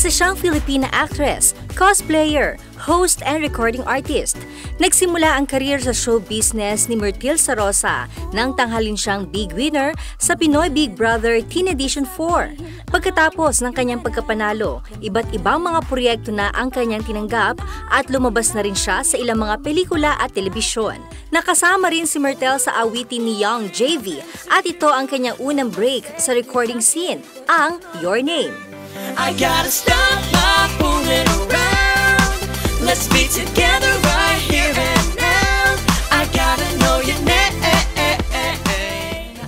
Isa siyang Filipina actress, cosplayer, host and recording artist. Nagsimula ang career sa show business ni Myrtle Sarosa nang tanghalin siyang big winner sa Pinoy Big Brother Teen Edition 4. Pagkatapos ng kanyang pagkapanalo, iba't ibang mga proyekto na ang kanyang tinanggap at lumabas na rin siya sa ilang mga pelikula at telebisyon. Nakasama rin si Myrtle sa awitin ni Young JV at ito ang kanyang unang break sa recording scene, ang Your Name. I gotta stop my fooling around. Let's be together right here and now. I gotta know your name.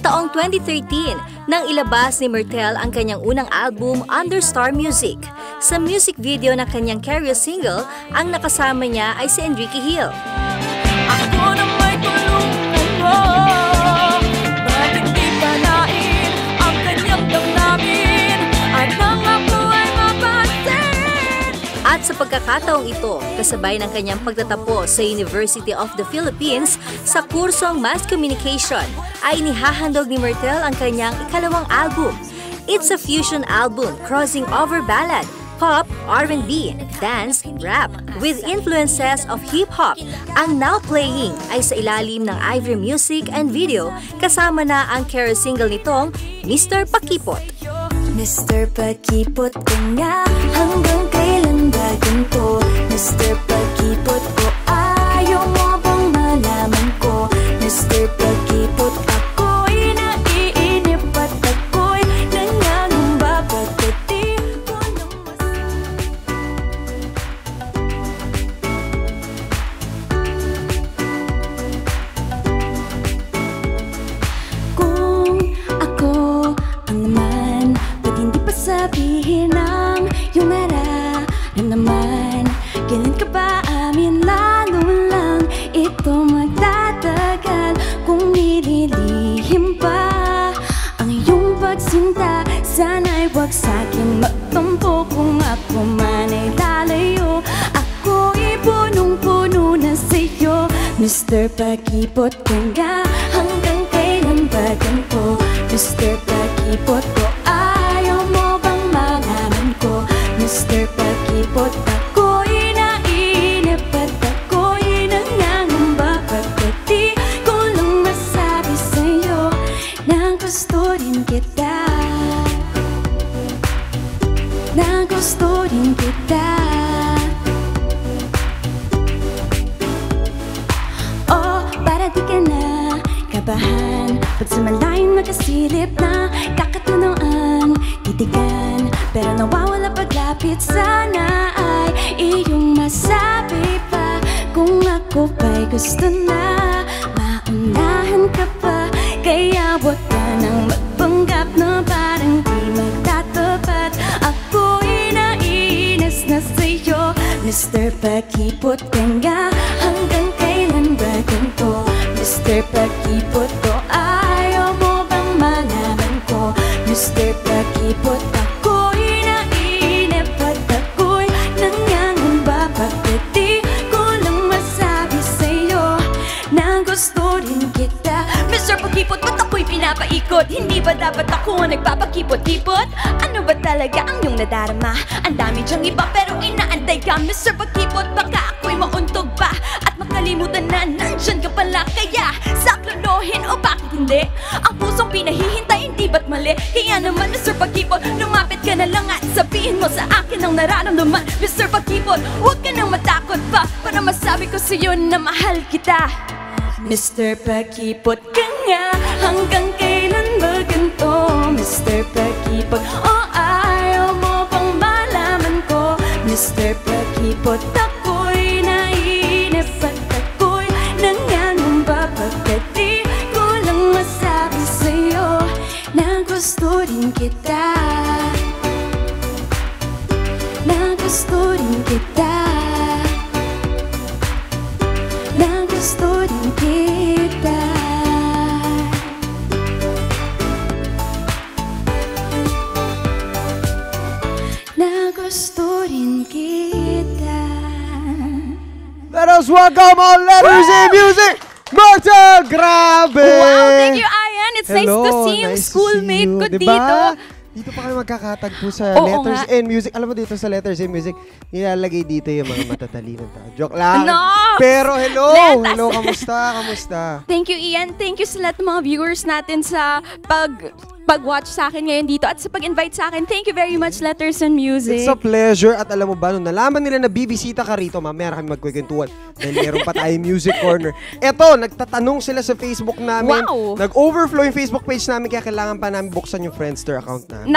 Taong 2013, nang ilabas ni Myrtle ang kanyang unang album Under Star Music. Sa music video na kanyang career single, ang nakasama niya ay si Enrique Hill. Ako na may tulungan mo, bakit di panain ang kanyang damdamin at ang ako ay mapansin. At sa pagkakataong ito, kasabay ng kanyang pagtatapos sa University of the Philippines sa kursong Mass Communication, ay inihahandog ni Myrtle ang kanyang ikalawang album. It's a fusion album crossing over ballad, pop, R&B, dance, rap, with influences of hip-hop. Ang now playing ay sa ilalim ng Ivory Music and Video, kasama na ang career single nitong Mr. Pakipot. Mr. Pakipot ko nga, hanggang kailan ba ganito? Mr. Pakipot ko, ayaw mo bang malaman ko? Mr. Pakipot, ako'y naiinip at ako'y nangangamba, bakit di ko kung ako ang naman, ba't hindi pa sabihin ang iyong nararamdaman? Kailan ka ba amin, lalo lang ito magtatagal? Kung nililihim pa ang iyong pagsinta, sana'y huwag sa'kin magtampo. Kung ako man ay lalayo, ako'y punong-puno na sa'yo. Mr. Pakipot ka nga, hanggang kailan ba ganito? Mr. Pakipot ko, ayaw mo bang malaman ko? Mr. Pakipot, ako'y naiinip at ako'y nangangamba, bakit di ko lang masabi sa'yo na gusto rin kita, na gusto rin kita. Oh, para di ka na kabahan pag sa malayong nakasilip na kakatunuan, titigan, pero nawawala paglapit. Sana ay iyong masabi pa kung ako ba'y gusto na maunahan ka pa. Kaya huwag ka nang magpanggap na parang di magtatapat. Ako'y naiinis na sa'yo. Mr. Pakipot ka nga, hanggang kailan ba ganito? Mr. Pakipot ko, ayaw mo bang malaman ko? Mr. Pakipot, ako'y naiinip at ako'y nangangamba, bakit di ko lang masabi sa'yo na gusto rin kita? Mr. Pakipot, ba't ako'y pinapaikot? Hindi ba dapat ako ang nagpapakipot-kipot? Ano ba talaga ang iyong nadarama? Ang dami dyang iba pero inaantay ka. Mr. Pakipot, baka ako'y mauntog pa at makalimutan na nandyan ka pala. Kaya saklolohin o bakit hindi? Ang pusong pinahihintay, hindi ba't mali? Kaya naman Mr. Pakipot, lumapit ka na lang at sabihin mo sa akin ang nararamdaman. Mr. Pakipot, huwag ka nang matakot pa para masabi ko sa'yo na mahal kita. Mr. Pakipot ka nga, hanggang kailan ba ganito? Mr. Pakipot, oh ayaw mo bang malaman ko? Mr. Pakipot, ako'y naiinip at ako'y nangangamba, bakit di ko lang masabi sa'yo na gusto rin kita, na gusto rin kita, na gusto rin kita. Na gusto rin kita. Let us welcome our letters in music, Myrtle! Grabe! Wow, thank you, Ian. It's nice to see yung nice to schoolmate see you. ko Diba? dito. Dito pa kami magkakatagpo sa Oo letters nga. and music. Alam mo dito sa letters and music, nilalagay dito yung mga matatalinong tao. Joke lang. No! Pero hello! Let us- Hello, kamusta? Kamusta? Thank you, Ian. Thank you sa lahat ng mga viewers natin sa pag-watch sa akin ngayon dito at sa pag-invite sa akin. Thank you very much, Letters and Music. It's a pleasure. At alam mo ba, nung nalaman nila na bibisita ka rito, mamaya na kami magkukwentuhan. Dahil meron pa tayong music corner. Eto, nagtatanong sila sa Facebook namin. Wow! Nag-overflow yung Facebook page namin, kaya kailangan pa namin buksan yung Friendster account namin.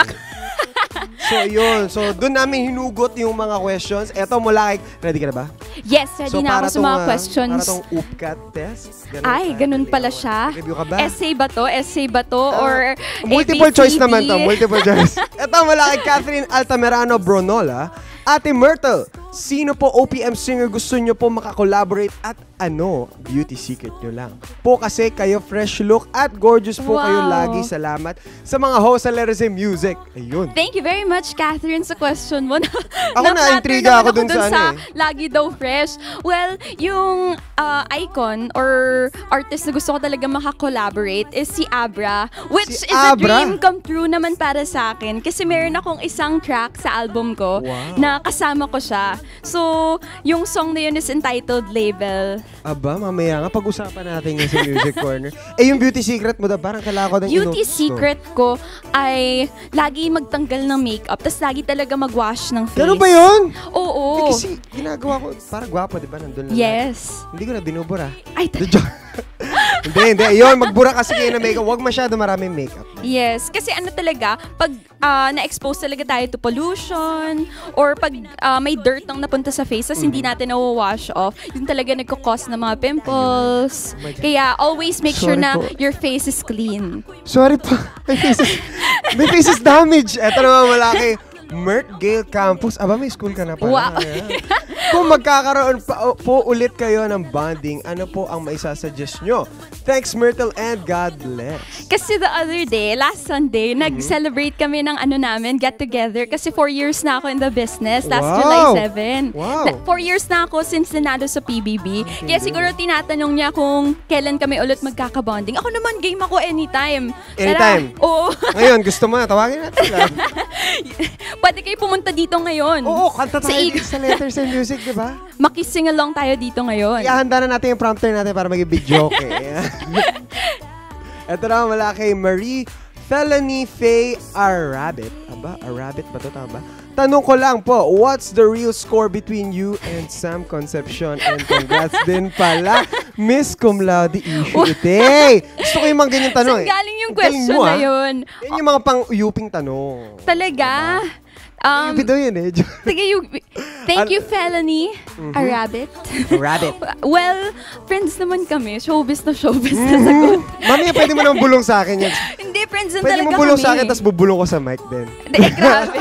So, yun. So, doon namin hinugot yung mga questions. Eto, mula kay... Ready ka na ba? Yes, ready na ako sa mga questions. Para tong UPCAT test. Ay, ganun pala siya. Review ka ba? Essay ba to? Essay ba to? Or Multiple choice ABCD? naman to. Multiple choice. Ito mula kay Catherine Altamirano Bronola. Ate Myrtle, sino po OPM singer gusto nyo po makakollaborate at ano? Beauty secret nyo lang. Po kasi kayo fresh look at gorgeous po kayo Wow. lagi. Salamat sa mga host sa Letters and Music. Ayun. Thank you very much, Catherine, sa question mo. Ako na-intriga ako dun sa ano lagi daw fresh. Well, yung icon or artist na gusto ko talaga makakollaborate is si Abra, which Si is a Abra? dream come true naman para sa akin. Kasi meron akong isang track sa album ko Wow. na kasama ko siya. So, yung song na yun is entitled Label. Aba, mamaya nga pag-usapan natin yung sa Music Corner. Eh, yung beauty secret mo daw, parang kailangan ko ng Beauty inotes to. secret ko ay lagi magtanggal ng makeup, tapos lagi talaga mag-wash ng face. Ganun ba yun? Oo. Eh, kasi ginagawa ko, parang gwapo, di ba? Nandun lang. Yes. Hindi ko na binubura. Ay, Hindi. Ayun, magbura kasi kayo na makeup. Huwag masyado maraming makeup. yes. Kasi ano talaga, pag na-expose talaga tayo to pollution or pag may dirt ang napunta sa face tapos hindi natin na-wash off, yun talaga nagkakos ng mga pimples. Oh my God. Kaya always make sure Sorry na po. your face is clean. Sorry po. May faces damage. Eto naman malaki. Mert Gale Campus. Aba, may school ka na pala. Wow. Ayan. Kung magkakaroon po ulit kayo ng bonding, ano po ang maisasuggest nyo? Thanks, Myrtle, and God bless. Kasi the other day, last Sunday, nag-celebrate kami ng ano namin, get together. Kasi 4 years na ako in the business. Last Wow. July 7. Wow. 4 years na ako since nanalo sa PBB. Kaya siguro tinatanong niya kung kailan kami ulit magkakabonding. Ako naman, game ako anytime. Anytime? Tara. Oo. Ngayon, gusto mo na, tawagin natin lang. Pwede kayo pumunta dito ngayon. Oo, kanta tayo Sa dito sa Letters and Music, di ba? Makising along tayo dito ngayon. Ihanda na natin yung prompter natin para maging big joke eh. Ito na mula kay Marie Felony Faye Arabit. Aba, Arabit ba to? Tama ba? Tanong ko lang po, what's the real score between you and Sam Concepcion? And congrats din pala, Miss Cum Laude issue ite. Gusto ko yung mga ganyan tanong Saan eh. galing yung Ang galing question mo, na ah. yun? Yan yung mga pang-uyuping tanong. Talaga? Yung video yun eh. Sige, thank you, Felony. A rabbit. Rabbit. Well, friends naman kami. Showbiz na sagot. Mami, pwede mo naman bulong sa akin yan. Hindi, friends na Pwede talaga mo bulong kami. sa akin, tapos bubulong ko sa mic din. Hindi, grabe.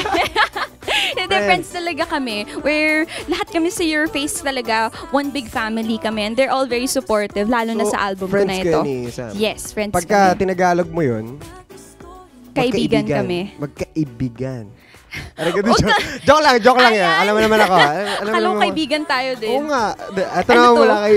Hindi, Friends. friends talaga kami. Where lahat kami sa Your Face talaga, one big family kami. And they're all very supportive, lalo na So, sa album ko friends na kayo ito. ni Sam? Yes, friends Pagka kami. tinagalog mo yun, Kaibigan magkaibigan. kami. Magkaibigan. Joke lang yan. Ayan. Alam mo naman ako. Akala ko kaibigan tayo din. Oo nga. Ito Ano naman to? mula kay...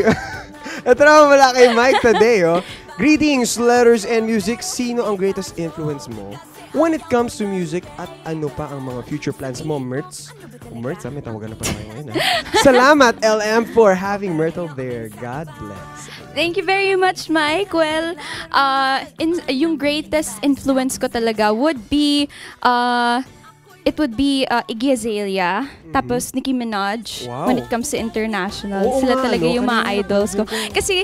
Ito naman mula kay Mike Tadeo. Greetings, letters and music. Sino ang greatest influence mo when it comes to music at ano pa ang mga future plans mo, Mertz? Mertz, may tawagan na pa tayo ngayon. Salamat, LM, for having Myrtle there. God bless. Thank you very much, Mike. Well, yung greatest influence ko talaga would be, it would be Iggy Azalea, tapos Nicki Minaj, Wow. when it comes to international. Oo Sila nga, talaga no? yung mga Kanina idols ko. napansin ko. Kasi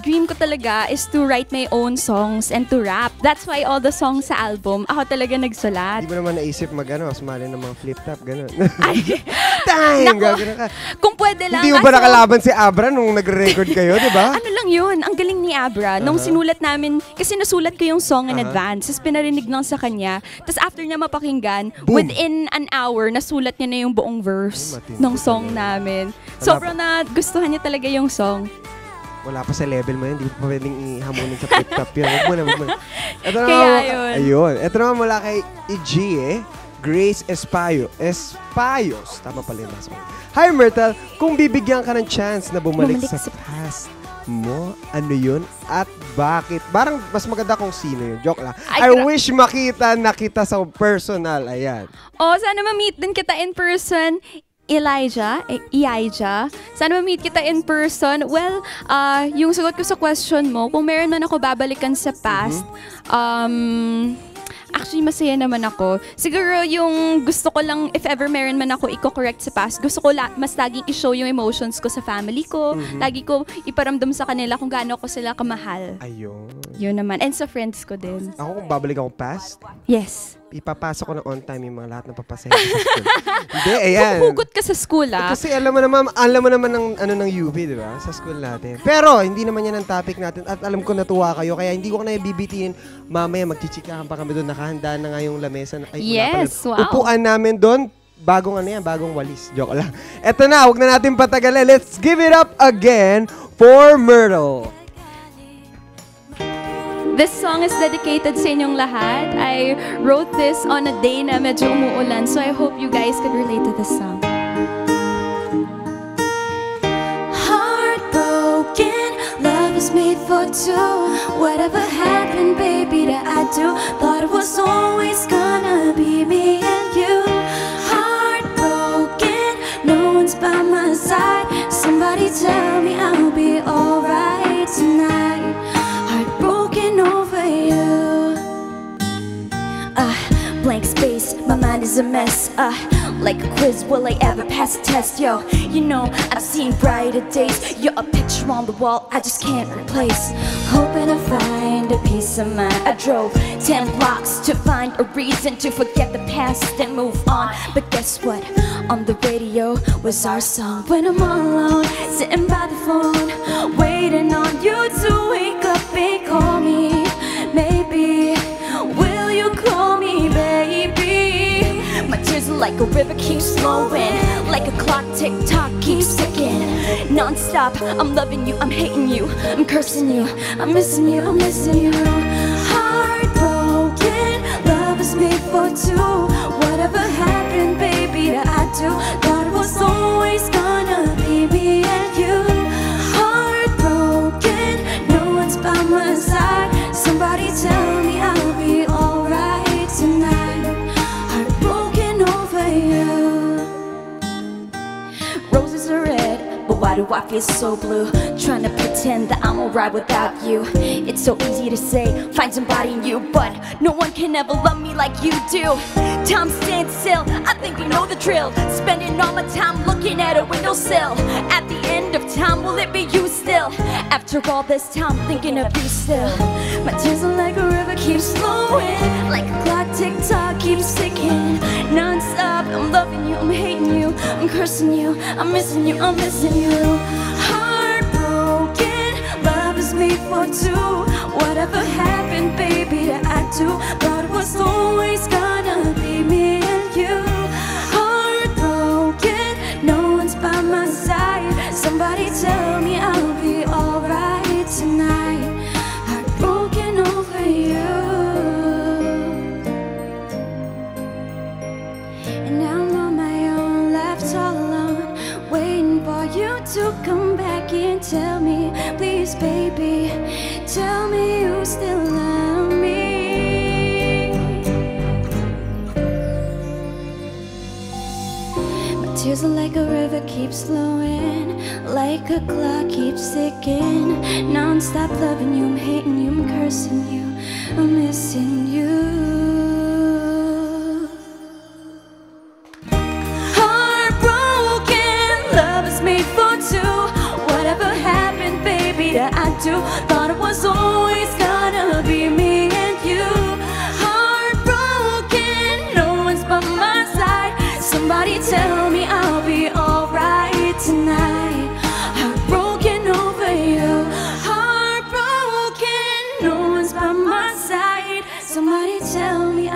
dream ko talaga is to write my own songs and to rap. That's why all the songs sa album, ako talaga nagsulat. Hindi mo naman naisip sumali ng mga flip-top, gano'n. Ay, Time! Nako. Gagano ka. kung pwede lang. Hindi mo ba kaso- nakalaban si Abra nung nagre-record kayo, di ba? Ano lang yun, ang galing ni Abra. Nung sinulat namin, kasi nasulat ko yung song in advance, tapos pinarinig lang sa kanya. Tapos after niya mapakinggan, Boom. within an hour, nasulat niya na yung buong verse Ay, matindi ng song talaga. namin. Wala Sobrang na gustuhan niya talaga yung song. Wala pa sa level mo yan. Hindi mo pa pwedeng ihamunin sa flip-top yan. Huwag mo na, huwag mo na. Ito naman Kaya mula- yun. Ayun. Ito naman mula kay Igie, Grace Espayos. Tama pala yung nasa ko. Hi, Myrtle. Kung bibigyan ka ng chance na bumalik Bumalik sa sa- past, mo? Ano yun? At bakit? Parang mas maganda kung sino yun. Joke lang. Ay, I wish makita na kita sa personal. Ayan. Oh, sana ma-meet din kita in person. Elijah. Sana ma-meet kita in person. Well, yung sagot ko sa question mo, kung meron man ako babalikan sa past, actually, masaya naman ako. Siguro yung gusto ko lang, if ever meron man ako i-correct sa past, gusto ko mas laging i-show yung emotions ko sa family ko. Lagi ko iparamdam sa kanila kung gaano ko sila kamahal. Ayun. Yun naman. And sa friends ko din. Ako kung babalik ako past, Yes. ipapasok ko na on time yung mga lahat ng papasaya ko sa school. Hindi, ayan. Hugot ka sa school, Kasi alam mo naman ng ano ng UP, di ba? Sa school natin. Pero hindi naman yan ang topic natin at alam ko natuwa kayo kaya hindi ko na bibitiin. Mamaya magchichikahan pa kami doon. Nakahanda na nga yung lamesa. Yes, wow. Upuan namin doon. Bagong walis. Joke lang. Eto na, huwag na natin patagalin. Let's give it up again for Myrtle. This song is dedicated sa inyong lahat. I wrote this on a day na medyo umuulan, so I hope you guys could relate to this song. Heartbroken, love is made for two. Whatever happened, baby, that I do, thought it was always gonna be me and you. Heartbroken, no one's by my side. Somebody tell me I'll be alright tonight. Heartbroken over you. Blank space, my mind is a mess. Like a quiz, will I ever pass a test? Yo, you know, I've seen brighter days. You're a picture on the wall I just can't replace. Hoping to find a peace of mind. I drove 10 blocks to find a reason to forget the past and move on. But guess what? On the radio was our song. When I'm all alone, sitting by the phone, waiting on you to wake up and call me. Maybe, will you call me, baby? My tears are like a river, keeps flowing. Like a clock, tick-tock, keeps ticking. Non-stop, I'm loving you, I'm hating you, I'm cursing you, I'm missing you, I'm missing you. Heartbroken, love is made for two. Whatever happened, baby, that I do, thought it was always gonna be me and you. Heartbroken, no one's by my side. Somebody tell me I'll be alright tonight. Heartbroken over you. Roses are red, but why do I feel so blue? Trying to pretend that I'm alright without you. It's so easy to say, find somebody new, but no one can ever love me like you do. Time stands still, I think you know the drill. Spending all my time looking at a windowsill. At the end of time, will it be you still? After all this time, thinking of you still. My tears are like a river, keeps flowing. Like a clock, tick-tock, keeps ticking. Non-stop, I'm loving you, I'm hating you, I'm cursing you, I'm missing you, I'm missing you. Heartbroken, love is made for two. Whatever happened, baby, that I do, thought it was always gonna be me and you. Heartbroken, no one's by my side. Somebody tell me I'll be alright tonight. Heartbroken over you. And now I'm on my own, left all alone, waiting for you to come back and tell me, please, baby, tell me you still love me. My tears are like a river, keeps flowing. Like a clock, keeps ticking. Non-stop loving you, I'm hating you, I'm cursing you, I'm missing you. That I do, thought it was always gonna be me and you. Heartbroken, no one's by my side. Somebody tell me I'll be alright tonight. Heartbroken over you. Heartbroken, no one's by my side. Somebody tell me